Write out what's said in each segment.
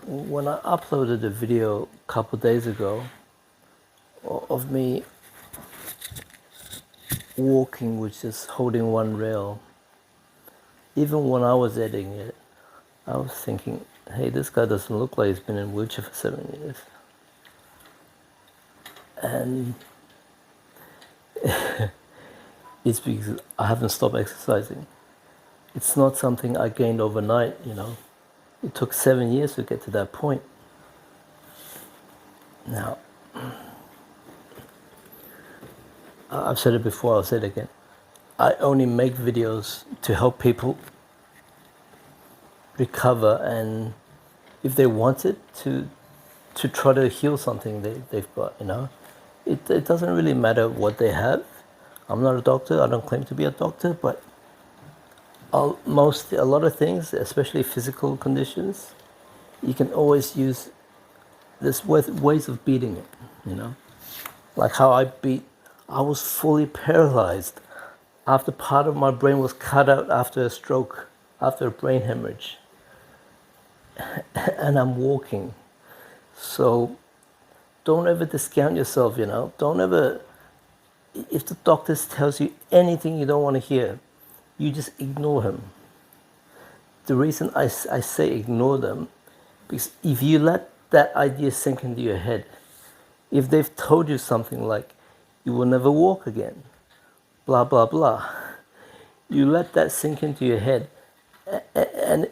when I uploaded a video a couple of days ago of me walking with just holding one rail, even when I was editing it, I was thinking, hey, this guy doesn't look like he's been in a wheelchair for 7 years. And it's because I haven't stopped exercising. It's not something I gained overnight, you know. It took 7 years to get to that point. Now, I've said it before, I'll say it again. I only make videos to help people recover, and if they want it, to try to heal something they've got, you know. It doesn't really matter what they have. I'm not a doctor, I don't claim to be a doctor, but a lot of things, especially physical conditions, you can always use this ways of beating it, you know. Like how I was fully paralyzed after part of my brain was cut out after a stroke, after a brain hemorrhage. And I'm walking. So don't ever discount yourself, you know. Don't ever, if the doctor tells you anything you don't want to hear, you just ignore him. The reason I say ignore them, because if you let that idea sink into your head, if they've told you something like, you will never walk again, blah, blah, blah, you let that sink into your head, and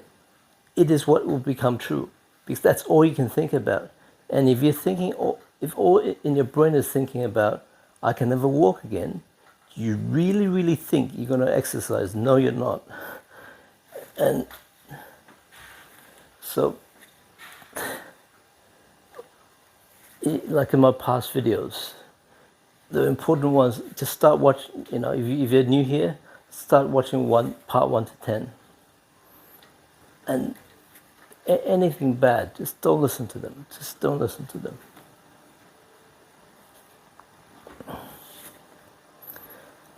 it is what will become true, because that's all you can think about. And if you're thinking, if all in your brain is thinking about, I can never walk again, you really, really think you're going to exercise. No, you're not. And so, like in my past videos, the important ones, just start watching, you know, if you're new here, start watching part 1 to 10. And anything bad, just don't listen to them. Just don't listen to them.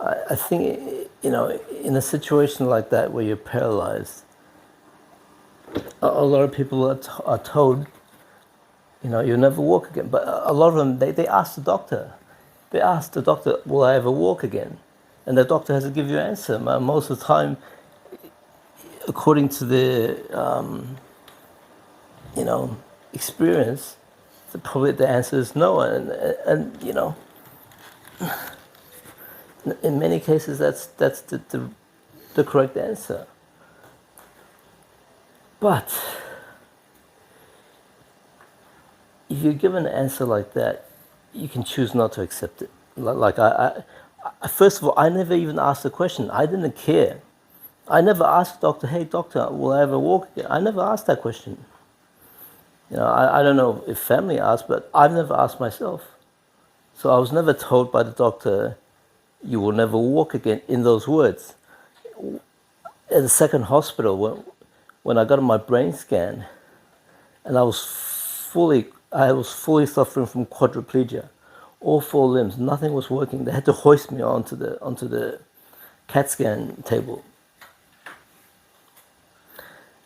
I think, you know, in a situation like that where you're paralyzed, a lot of people are told, you know, you'll never walk again. But a lot of them, they ask the doctor. They ask the doctor, will I ever walk again? And the doctor has to give you an answer. Most of the time, according to the, you know, experience, probably the answer is no. And you know, in many cases, that's the correct answer. But if you're given an answer like that, you can choose not to accept it. Like first of all, I never even asked the question. I didn't care. I never asked the doctor, hey doctor, will I ever walk again? I never asked that question. You know, I don't know if family asked, but I've never asked myself. So I was never told by the doctor, you will never walk again, in those words. At the second hospital, when I got my brain scan, and I was fully suffering from quadriplegia, all 4 limbs, nothing was working. They had to hoist me onto the CAT scan table.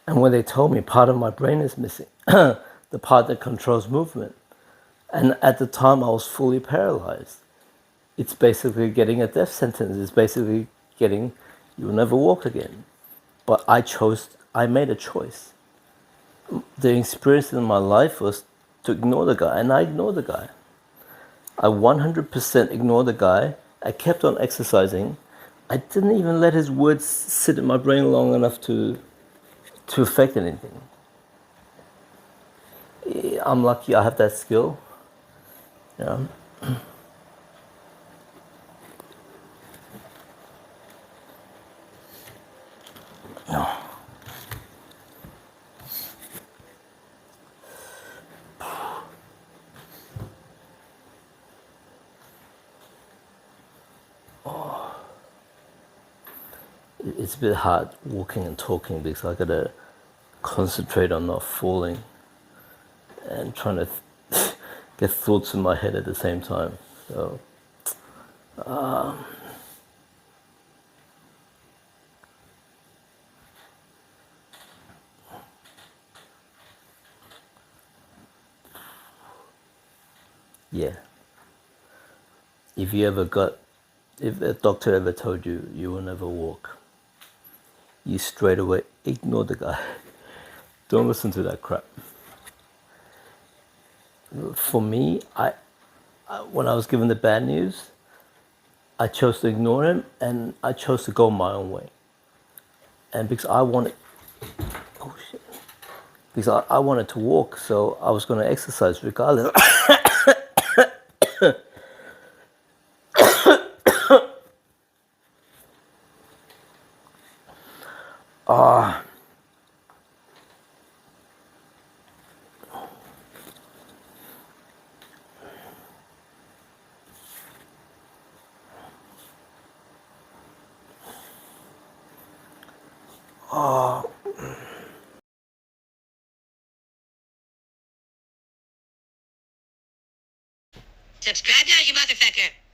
And when they told me part of my brain is missing, the part that controls movement, and at the time I was fully paralyzed, it's basically getting a death sentence. It's basically getting, you'll never walk again. But I made a choice. The experience in my life was to ignore the guy, and I ignored the guy. I 100% ignored the guy. I kept on exercising. I didn't even let his words sit in my brain long enough to affect anything. I'm lucky I have that skill. You know? It's a bit hard walking and talking because I gotta concentrate on not falling and trying to get thoughts in my head at the same time. So, Yeah. If a doctor ever told you you will never walk, you straight away ignore the guy. Don't listen to that crap. For me, when I was given the bad news, I chose to ignore him and I chose to go my own way. And because I wanted, oh shit, because I wanted to walk, so I was going to exercise regardless. Subscribe now, you motherfucker.